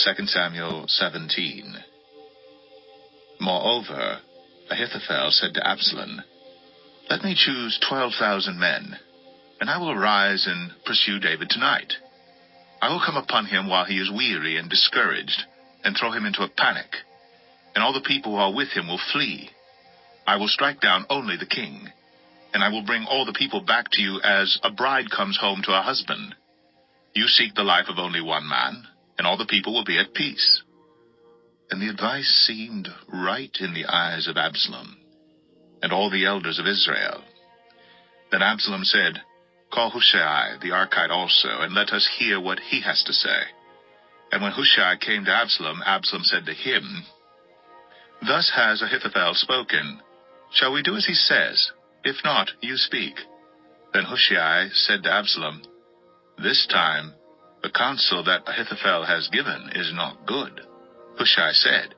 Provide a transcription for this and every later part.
2 Samuel 17. Moreover, Ahithophel said to Absalom, "Let me choose 12,000 men, and I will rise and pursue David tonight. I will come upon him while he is weary and discouraged, and throw him into a panic, and all the people who are with him will flee. I will strike down only the king, and I will bring all the people back to you as a bride comes home to her husband. You seek the life of only one man, and all the people will be at peace." And the advice seemed right in the eyes of Absalom and all the elders of Israel. Then Absalom said, "Call Hushai the Archite also, and let us hear what he has to say." And when Hushai came to Absalom, Absalom said to him, "Thus has Ahithophel spoken. Shall we do as he says? If not, you speak." Then Hushai said to Absalom, "This time the counsel that Ahithophel has given is not good." Hushai said,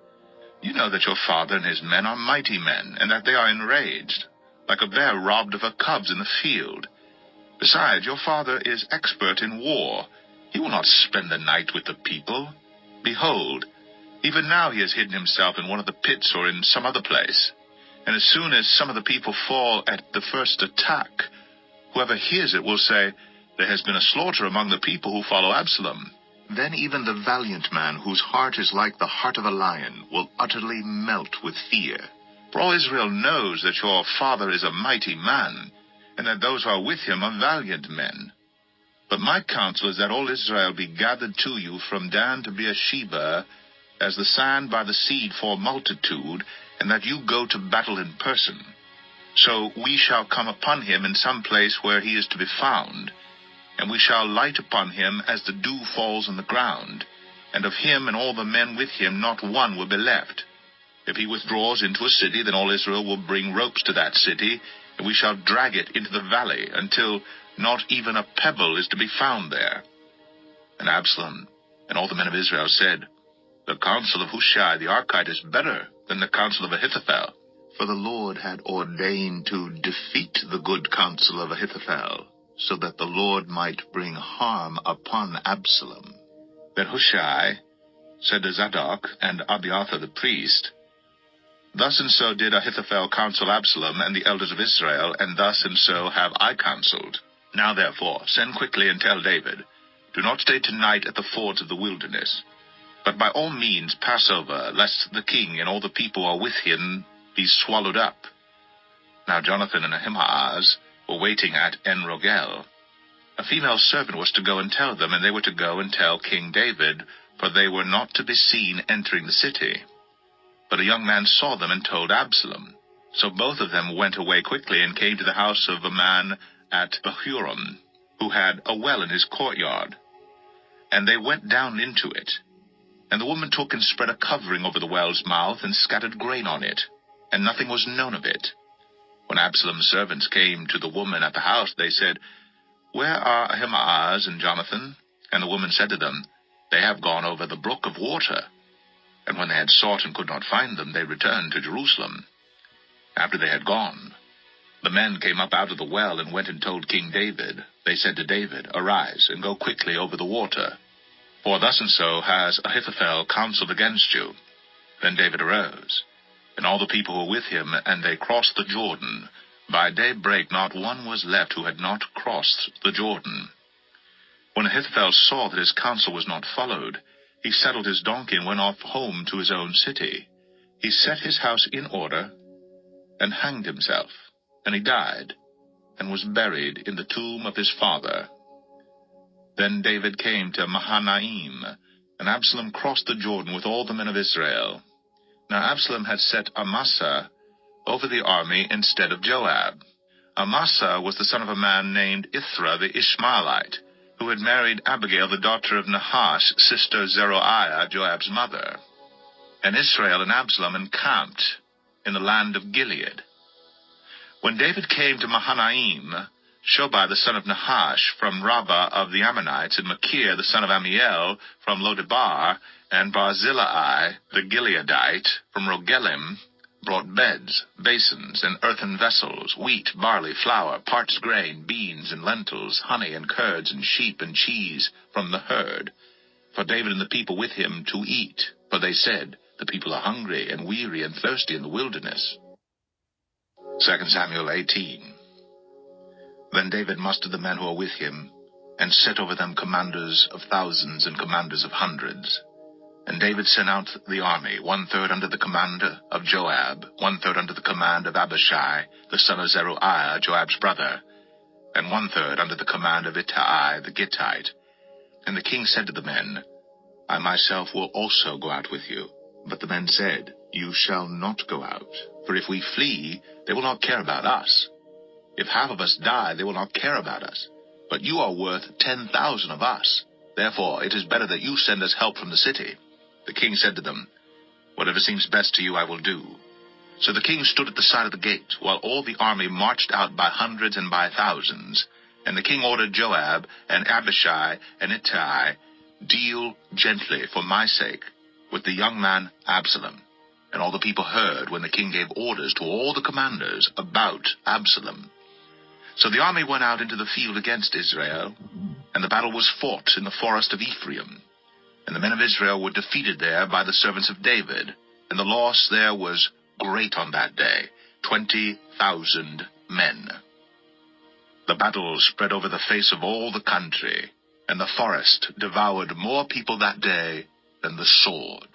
"You know that your father and his men are mighty men, and that they are enraged, like a bear robbed of her cubs in the field. Besides, your father is expert in war. He will not spend the night with the people. Behold, even now he has hidden himself in one of the pits or in some other place. And as soon as some of the people fall at the first attack, whoever hears it will say, 'There has been a slaughter among the people who follow Absalom.' Then even the valiant man, whose heart is like the heart of a lion, will utterly melt with fear. For all Israel knows that your father is a mighty man, and that those who are with him are valiant men. But my counsel is that all Israel be gathered to you from Dan to Beersheba, as the sand by the sea for multitude, and that you go to battle in person. So we shall come upon him in some place where he is to be found, and we shall light upon him as the dew falls on the ground, and of him and all the men with him not one will be left. If he withdraws into a city, then all Israel will bring ropes to that city, and we shall drag it into the valley, until not even a pebble is to be found there." And Absalom and all the men of Israel said, "The counsel of Hushai the Archite is better than the counsel of Ahithophel." For the Lord had ordained to defeat the good counsel of Ahithophel, so that the Lord might bring harm upon Absalom. Then Hushai said to Zadok and Abiathar the priest, "Thus and so did Ahithophel counsel Absalom and the elders of Israel, and thus and so have I counseled. Now therefore send quickly and tell David, 'Do not stay tonight at the fords of the wilderness, but by all means pass over, lest the king and all the people who are with him be swallowed up.'" Now Jonathan and Ahimaaz were waiting at En-Rogel. A female servant was to go and tell them, and they were to go and tell King David, for they were not to be seen entering the city. But a young man saw them and told Absalom. So both of them went away quickly and came to the house of a man at Bahurim, who had a well in his courtyard. And they went down into it. And the woman took and spread a covering over the well's mouth and scattered grain on it, and nothing was known of it. When Absalom's servants came to the woman at the house, they said, "Where are Ahimaaz and Jonathan?" And the woman said to them, "They have gone over the brook of water." And when they had sought and could not find them, they returned to Jerusalem. After they had gone, the men came up out of the well and went and told King David. They said to David, "Arise and go quickly over the water, for thus and so has Ahithophel counseled against you." Then David arose, and all the people were with him, and they crossed the Jordan. By daybreak not one was left who had not crossed the Jordan. When Ahithophel saw that his counsel was not followed, he saddled his donkey and went off home to his own city. He set his house in order and hanged himself, and he died, and was buried in the tomb of his father. Then David came to Mahanaim, and Absalom crossed the Jordan with all the men of Israel. Now Absalom had set Amasa over the army instead of Joab. Amasa was the son of a man named Ithra the Ishmaelite, who had married Abigail, the daughter of Nahash, sister Zeruiah, Joab's mother. And Israel and Absalom encamped in the land of Gilead. When David came to Mahanaim, Shobai the son of Nahash from Rabbah of the Ammonites, and Machir the son of Amiel from Lodebar, and Barzillai the Gileadite from Rogelim, brought beds, basins, and earthen vessels, wheat, barley, flour, parched grain, beans, and lentils, honey, and curds, and sheep, and cheese from the herd. For for David and the people with him to eat, for they said, "The people are hungry and weary and thirsty in the wilderness." 2 Samuel 18. Then David mustered the men who were with him, and set over them commanders of thousands and commanders of hundreds. And David sent out the army, 1/3 under the command of Joab, 1/3 under the command of Abishai, the son of Zeruiah, Joab's brother, and 1/3 under the command of Ittai the Gittite. And the king said to the men, "I myself will also go out with you." But the men said, "You shall not go out, for if we flee, they will not care about us. If half of us die, they will not care about us. But you are worth 10,000 of us. Therefore it is better that you send us help from the city." The king said to them, "Whatever seems best to you I will do." So the king stood at the side of the gate, while all the army marched out by hundreds and by thousands. And the king ordered Joab and Abishai and Ittai, "Deal gently for my sake with the young man Absalom." And all the people heard when the king gave orders to all the commanders about Absalom. So the army went out into the field against Israel, and the battle was fought in the forest of Ephraim. And the men of Israel were defeated there by the servants of David, and the loss there was great on that day, 20,000 men. The battle spread over the face of all the country, and the forest devoured more people that day than the sword.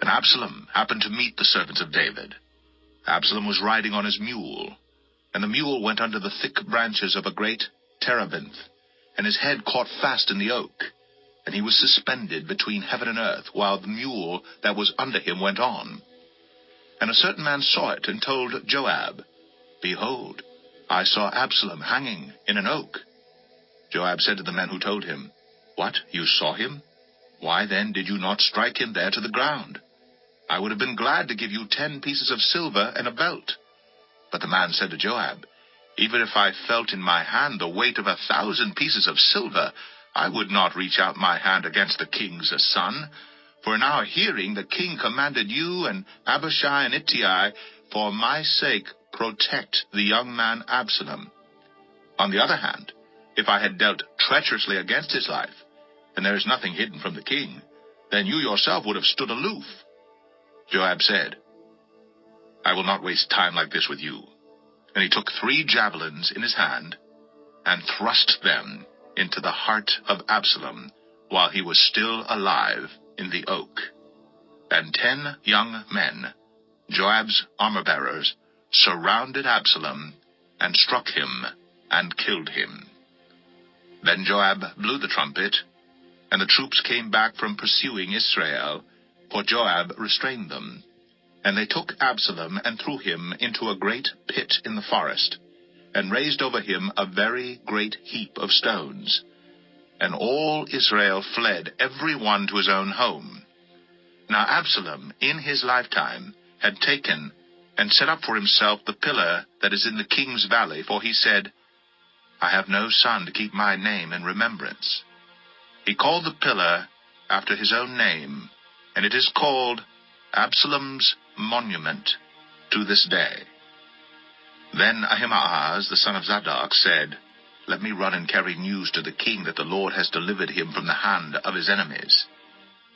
And Absalom happened to meet the servants of David. Absalom was riding on his mule, and the mule went under the thick branches of a great terebinth, and his head caught fast in the oak, and he was suspended between heaven and earth, while the mule that was under him went on. And a certain man saw it, and told Joab, "Behold, I saw Absalom hanging in an oak." Joab said to the men who told him, "What, you saw him? Why then did you not strike him there to the ground? I would have been glad to give you 10 pieces of silver and a belt." But the man said to Joab, "Even if I felt in my hand the weight of 1,000 pieces of silver, I would not reach out my hand against the king's son. For in our hearing the king commanded you and Abishai and Ittai, for my sake protect the young man Absalom. On the other hand, if I had dealt treacherously against his life, and there is nothing hidden from the king, then you yourself would have stood aloof." Joab said, "I will not waste time like this with you." And he took 3 javelins in his hand, and thrust them into the heart of Absalom, while he was still alive in the oak. And 10 young men, Joab's armor-bearers, surrounded Absalom, and struck him, and killed him. Then Joab blew the trumpet, and the troops came back from pursuing Israel, for Joab restrained them. And they took Absalom, and threw him into a great pit in the forest, and raised over him a very great heap of stones. And all Israel fled, every one to his own home. Now Absalom, in his lifetime, had taken and set up for himself the pillar that is in the king's valley, for he said, "I have no son to keep my name in remembrance." He called the pillar after his own name, and it is called Absalom's monument to this day. Then Ahimaaz, the son of Zadok, said, "Let me run and carry news to the king that the Lord has delivered him from the hand of his enemies."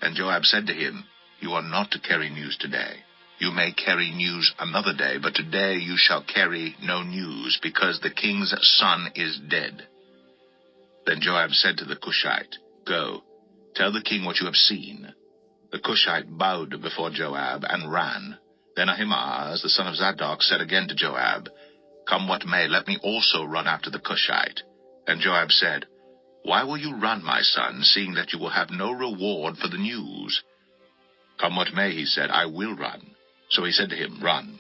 And Joab said to him, "You are not to carry news today. You may carry news another day, but today you shall carry no news, because the king's son is dead." Then Joab said to the Cushite, "Go, tell the king what you have seen." The Cushite bowed before Joab and ran. Then Ahimaaz, the son of Zadok, said again to Joab, "Come what may, let me also run after the Cushite." And Joab said, "Why will you run, my son, seeing that you will have no reward for the news?" "Come what may," he said, "I will run." So he said to him, "Run."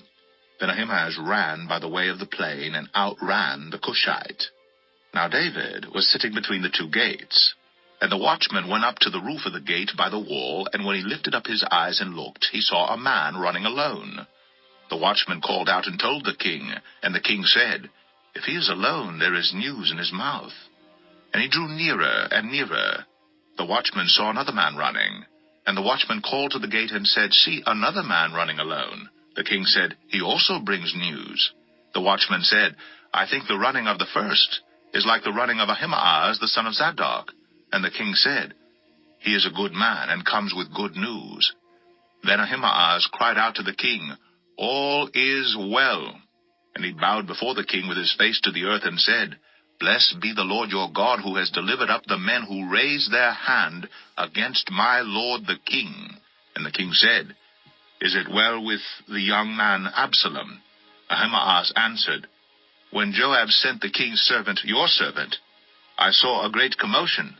Then Ahimaaz ran by the way of the plain, and outran the Cushite. Now David was sitting between the 2 gates. And the watchman went up to the roof of the gate by the wall, and when he lifted up his eyes and looked, he saw a man running alone. The watchman called out and told the king, and the king said, "If he is alone, there is news in his mouth." And he drew nearer and nearer. The watchman saw another man running, and the watchman called to the gate and said, "See, another man running alone." The king said, "He also brings news." The watchman said, "I think the running of the first is like the running of Ahimaaz, the son of Zadok." And the king said, He is a good man, and comes with good news." Then Ahimaaz cried out to the king, "All is well." And he bowed before the king with his face to the earth and said, "Blessed be the Lord your God, who has delivered up the men who raised their hand against my lord the king." And the king said, "Is it well with the young man Absalom?" Ahimaaz answered, "When Joab sent the king's servant, your servant, I saw a great commotion,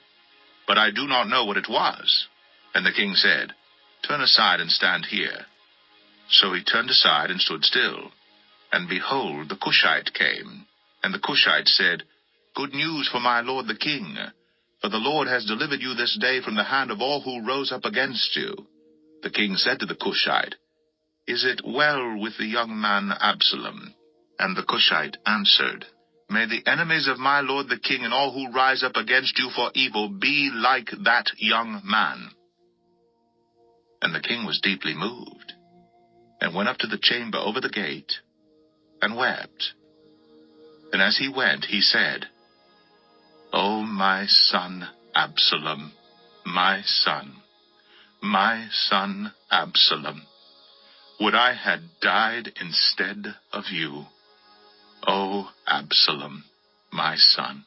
but I do not know what it was." And the king said, "Turn aside and stand here." So he turned aside and stood still. And behold, the Cushite came. And the Cushite said, "Good news for my lord the king, for the Lord has delivered you this day from the hand of all who rose up against you." The king said to the Cushite, "Is it well with the young man Absalom?" And the Cushite answered, "May the enemies of my lord the king and all who rise up against you for evil be like that young man." And the king was deeply moved, and went up to the chamber over the gate, and wept. And as he went, he said, "O my son Absalom, my son Absalom, would I had died instead of you. O Absalom, my son,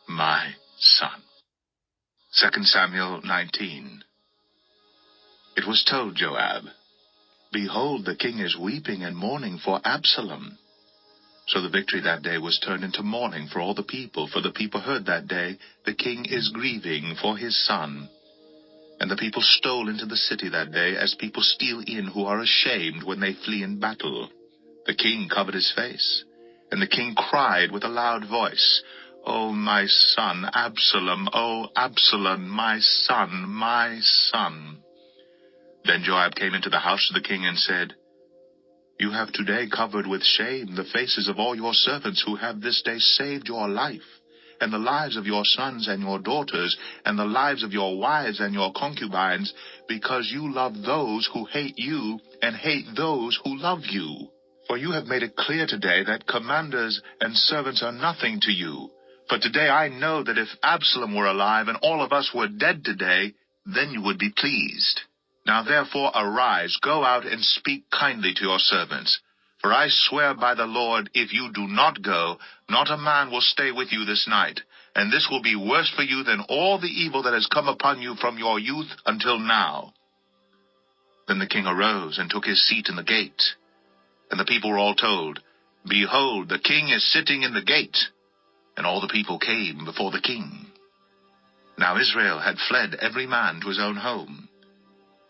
my son." 2 Samuel 19. It was told Joab, "Behold, the king is weeping and mourning for Absalom." So the victory that day was turned into mourning for all the people, for the people heard that day, "The king is grieving for his son." And the people stole into the city that day, as people steal in who are ashamed when they flee in battle. The king covered his face, and the king cried with a loud voice, "O my son Absalom, O Absalom, my son, my son." Then Joab came into the house of the king and said, "You have today covered with shame the faces of all your servants who have this day saved your life, and the lives of your sons and your daughters, and the lives of your wives and your concubines, because you love those who hate you, and hate those who love you. For you have made it clear today that commanders and servants are nothing to you. For today I know that if Absalom were alive and all of us were dead today, then you would be pleased. Now therefore arise, go out and speak kindly to your servants. For I swear by the Lord, if you do not go, not a man will stay with you this night, and this will be worse for you than all the evil that has come upon you from your youth until now." Then the king arose and took his seat in the gate. And the people were all told, "Behold, the king is sitting in the gate." And all the people came before the king. Now Israel had fled every man to his own home.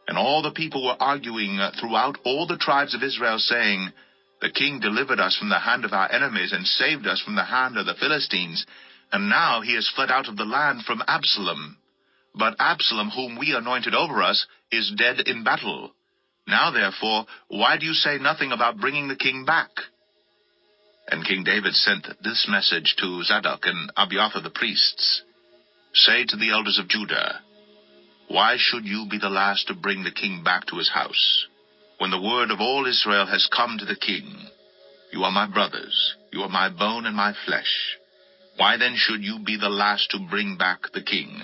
And all the people were arguing throughout all the tribes of Israel, saying, "The king delivered us from the hand of our enemies, and saved us from the hand of the Philistines. And now he has fled out of the land from Absalom. But Absalom, whom we anointed over us, is dead in battle. Now therefore, why do you say nothing about bringing the king back?" And King David sent this message to Zadok and Abiathar the priests, "Say to the elders of Judah, why should you be the last to bring the king back to his house, when the word of all Israel has come to the king? You are my brothers, you are my bone and my flesh. Why then should you be the last to bring back the king?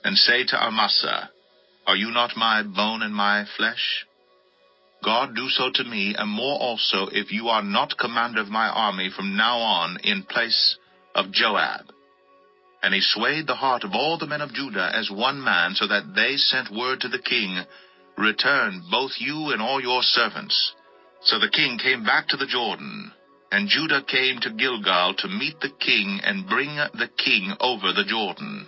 And say to Amasa, are you not my bone and my flesh? God do so to me, and more also, if you are not commander of my army from now on in place of Joab." And he swayed the heart of all the men of Judah as one man, so that they sent word to the king, "Return, both you and all your servants." So the king came back to the Jordan, and Judah came to Gilgal to meet the king and bring the king over the Jordan.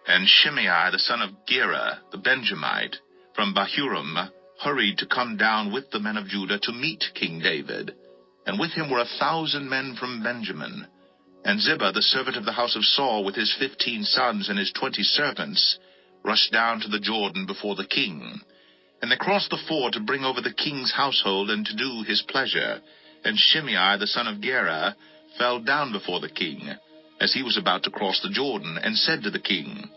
And Shimei the son of Gera, the Benjamite, from Bahurim, hurried to come down with the men of Judah to meet King David. And with him were 1,000 men from Benjamin. And Ziba, the servant of the house of Saul, with his 15 sons and his 20 servants, rushed down to the Jordan before the king. And they crossed the ford to bring over the king's household and to do his pleasure. And Shimei the son of Gera fell down before the king, as he was about to cross the Jordan, and said to the king,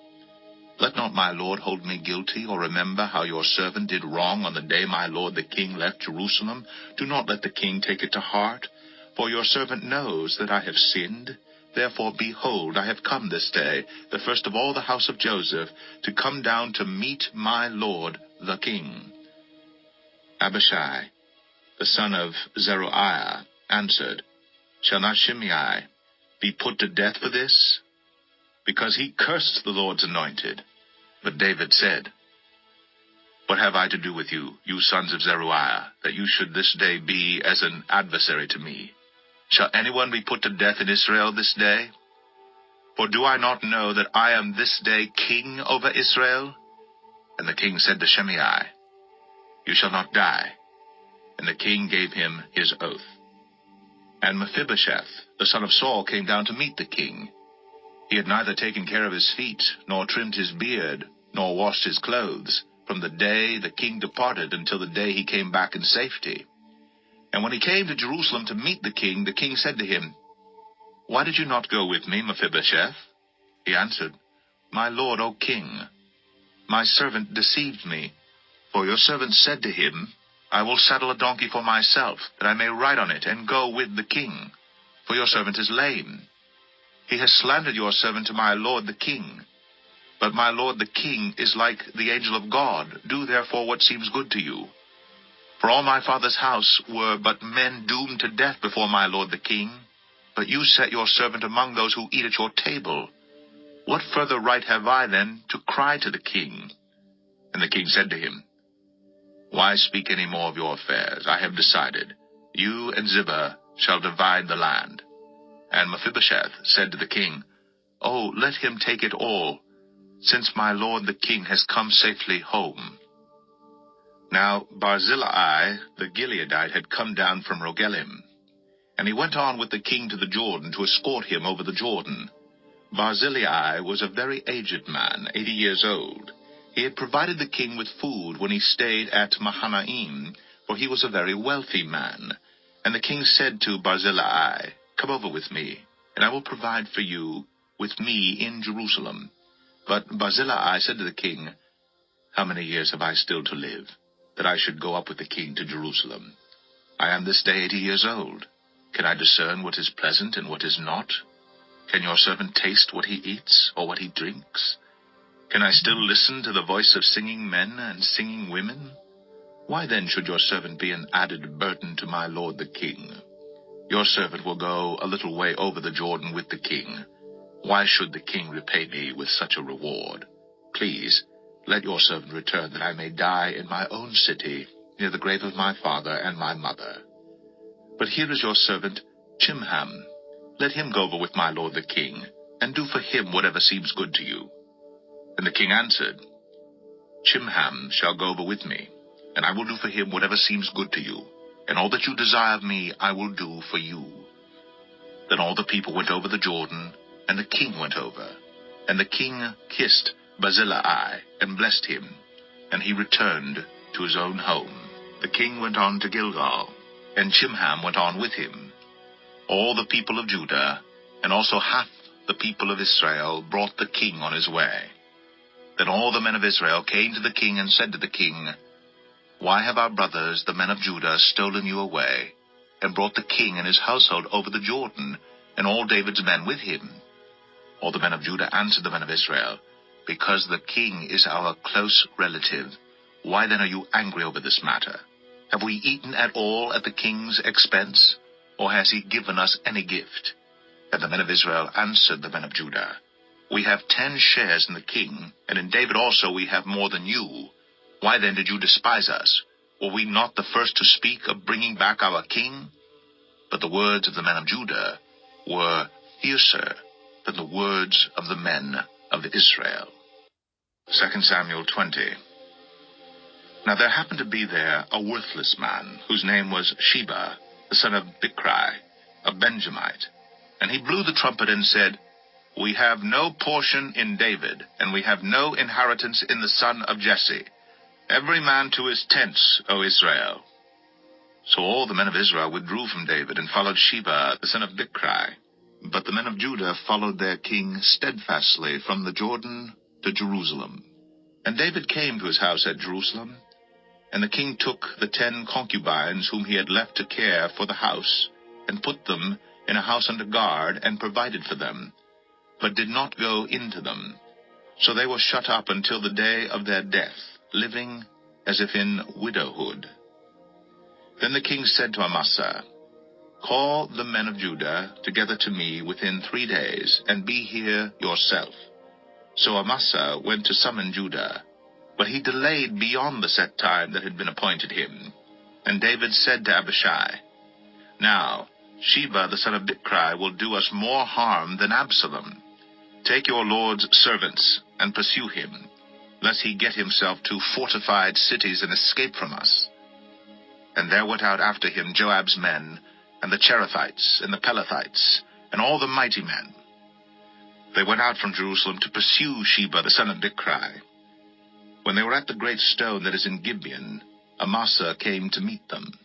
"Let not my lord hold me guilty, or remember how your servant did wrong on the day my lord the king left Jerusalem. Do not let the king take it to heart. For your servant knows that I have sinned, Therefore, behold, I have come this day, the first of all the house of Joseph, to come down to meet my lord the king. Abishai, the son of Zeruiah, answered, Shall not Shimei be put to death for this? Because he cursed the Lord's anointed. But David said, What have I to do with you, you sons of Zeruiah, that you should this day be as an adversary to me? Shall anyone be put to death in Israel this day? For do I not know that I am this day king over Israel? And the king said to Shimei, You shall not die. And the king gave him his oath. And Mephibosheth, the son of Saul, came down to meet the king. He had neither taken care of his feet, nor trimmed his beard, nor washed his clothes, from the day the king departed until the day he came back in safety. And when he came to Jerusalem to meet the king said to him, Why did you not go with me, Mephibosheth? He answered, My lord, O king, my servant deceived me. For your servant said to him, I will saddle a donkey for myself, that I may ride on it and go with the king. For your servant is lame. He has slandered your servant to my lord the king. But my lord the king is like the angel of God. Do therefore what seems good to you. For all my father's house were but men doomed to death before my lord the king. But you set your servant among those who eat at your table. What further right have I, then, to cry to the king? And the king said to him, Why speak any more of your affairs? I have decided. You and Ziba shall divide the land. And Mephibosheth said to the king, Oh, let him take it all, since my lord the king has come safely home. Now Barzillai the Gileadite had come down from Rogelim, and he went on with the king to the Jordan to escort him over the Jordan. Barzillai was a very aged man, 80 years old. He had provided the king with food when he stayed at Mahanaim, for he was a very wealthy man. And the king said to Barzillai, Come over with me, and I will provide for you with me in Jerusalem. But Barzillai said to the king, How many years have I still to live, that I should go up with the king to Jerusalem? I am this day 80 years old. Can I discern what is pleasant and what is not? Can your servant taste what he eats, or what he drinks? Can I still listen to the voice of singing men and singing women? Why then should your servant be an added burden to my lord the king? Your servant will go a little way over the Jordan with the king. Why should the king repay me with such a reward? Please, let your servant return, that I may die in my own city, near the grave of my father and my mother. But here is your servant Chimham. Let him go over with my lord the king, and do for him whatever seems good to you. And the king answered, Chimham shall go over with me, and I will do for him whatever seems good to you, and all that you desire of me I will do for you. Then all the people went over the Jordan, and the king went over. And the king kissed Barzillai and blessed him, and he returned to his own home. The king went on to Gilgal, and Chimham went on with him. All the people of Judah, and also half the people of Israel, brought the king on his way. Then all the men of Israel came to the king and said to the king, Why have our brothers, the men of Judah, stolen you away, and brought the king and his household over the Jordan, and all David's men with him? All the men of Judah answered the men of Israel, Because the king is our close relative. Why then are you angry over this matter? Have we eaten at all at the king's expense, or has he given us any gift? And the men of Israel answered the men of Judah, We have 10 shares in the king, and in David also we have more than you. Why then did you despise us? Were we not the first to speak of bringing back our king? But the words of the men of Judah were fiercer than the words of the men of Israel. 2 Samuel 20. Now there happened to be there a worthless man, whose name was Sheba, the son of Bichri, a Benjamite. And he blew the trumpet and said, We have no portion in David, and we have no inheritance in the son of Jesse. Every man to his tents, O Israel. So all the men of Israel withdrew from David, and followed Sheba, the son of Bichri. But the men of Judah followed their king steadfastly from the Jordan to Jerusalem. And David came to his house at Jerusalem, and the king took the 10 concubines whom he had left to care for the house, and put them in a house under guard, and provided for them, but did not go into them. So they were shut up until the day of their death, living as if in widowhood. Then the king said to Amasa, "Call the men of Judah together to me within 3 days, and be here yourself." So Amasa went to summon Judah, but he delayed beyond the set time that had been appointed him. And David said to Abishai, "Now Sheba the son of Bichri will do us more harm than Absalom. Take your lord's servants and pursue him, lest he get himself to fortified cities and escape from us." And there went out after him Joab's men, and the Cherethites, and the Pelethites, and all the mighty men. They went out from Jerusalem to pursue Sheba the son of Bichri. When they were at the great stone that is in Gibeon, Amasa came to meet them.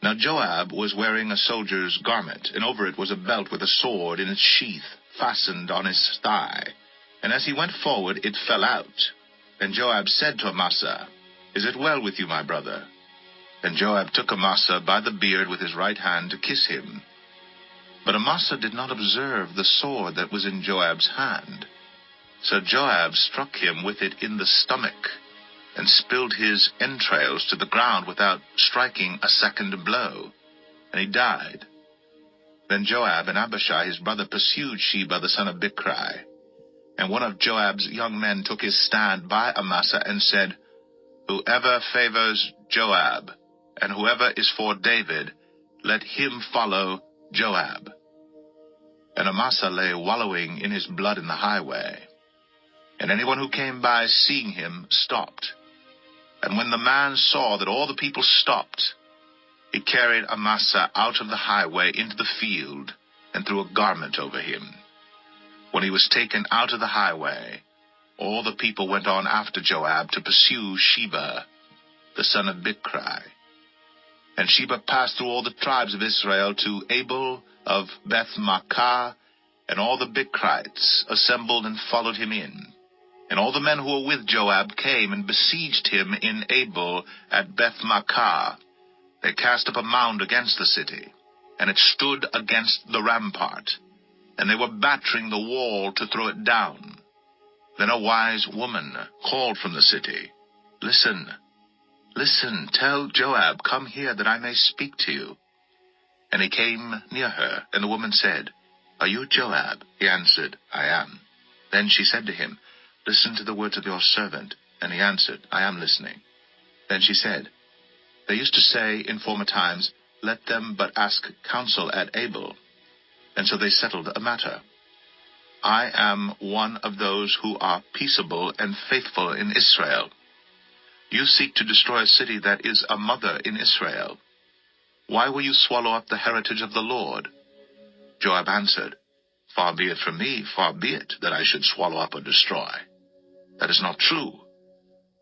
Now Joab was wearing a soldier's garment, and over it was a belt with a sword in its sheath, fastened on his thigh. And as he went forward, it fell out. And Joab said to Amasa, "Is it well with you, my brother?" And Joab took Amasa by the beard with his right hand to kiss him. But Amasa did not observe the sword that was in Joab's hand. So Joab struck him with it in the stomach, and spilled his entrails to the ground without striking a second blow, and he died. Then Joab and Abishai his brother pursued Sheba the son of Bichri. And one of Joab's young men took his stand by Amasa and said, "Whoever favors Joab, and whoever is for David, let him follow Joab." And Amasa lay wallowing in his blood in the highway. And anyone who came by seeing him stopped. And when the man saw that all the people stopped, he carried Amasa out of the highway into the field, and threw a garment over him. When he was taken out of the highway, all the people went on after Joab to pursue Sheba, the son of Bichri. And Sheba passed through all the tribes of Israel to Abel of Beth-Maachah, and all the Bichrites assembled and followed him in. And all the men who were with Joab came and besieged him in Abel at Beth-Maachah. They cast up a mound against the city, and it stood against the rampart, and they were battering the wall to throw it down. Then a wise woman called from the city, "Listen, listen, tell Joab, come here that I may speak to you." And he came near her, and the woman said, "Are you Joab?" He answered, "I am." Then she said to him, "Listen to the words of your servant." And he answered, "I am listening." Then she said, "They used to say in former times, 'Let them but ask counsel at Abel.' And so they settled a matter. I am one of those who are peaceable and faithful in Israel. You seek to destroy a city that is a mother in Israel. Why will you swallow up the heritage of the Lord?" Joab answered, "Far be it from me, far be it, that I should swallow up or destroy. That is not true.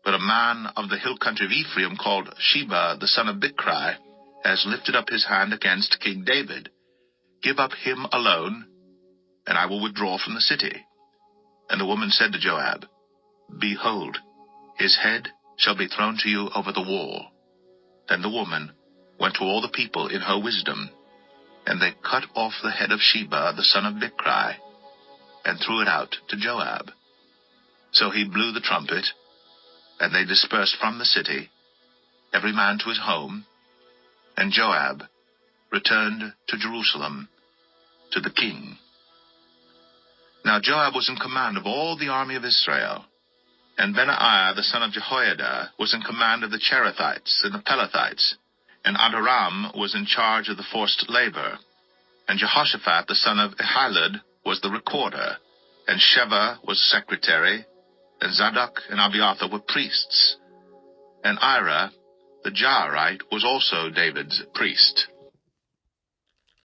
But a man of the hill country of Ephraim, called Sheba the son of Bichri, has lifted up his hand against King David. Give up him alone, and I will withdraw from the city." And the woman said to Joab, "Behold, his head shall be thrown to you over the wall." Then the woman went to all the people in her wisdom, and they cut off the head of Sheba the son of Bichri, and threw it out to Joab. So he blew the trumpet, and they dispersed from the city, every man to his home, and Joab returned to Jerusalem to the king. Now Joab was in command of all the army of Israel, and Benaiah the son of Jehoiada was in command of the Cherethites and the Pelethites, and Adoram was in charge of the forced labor, and Jehoshaphat the son of Ahilud was the recorder, and Sheva was secretary, and Zadok and Abiathar were priests, and Ira the Jairite was also David's priest.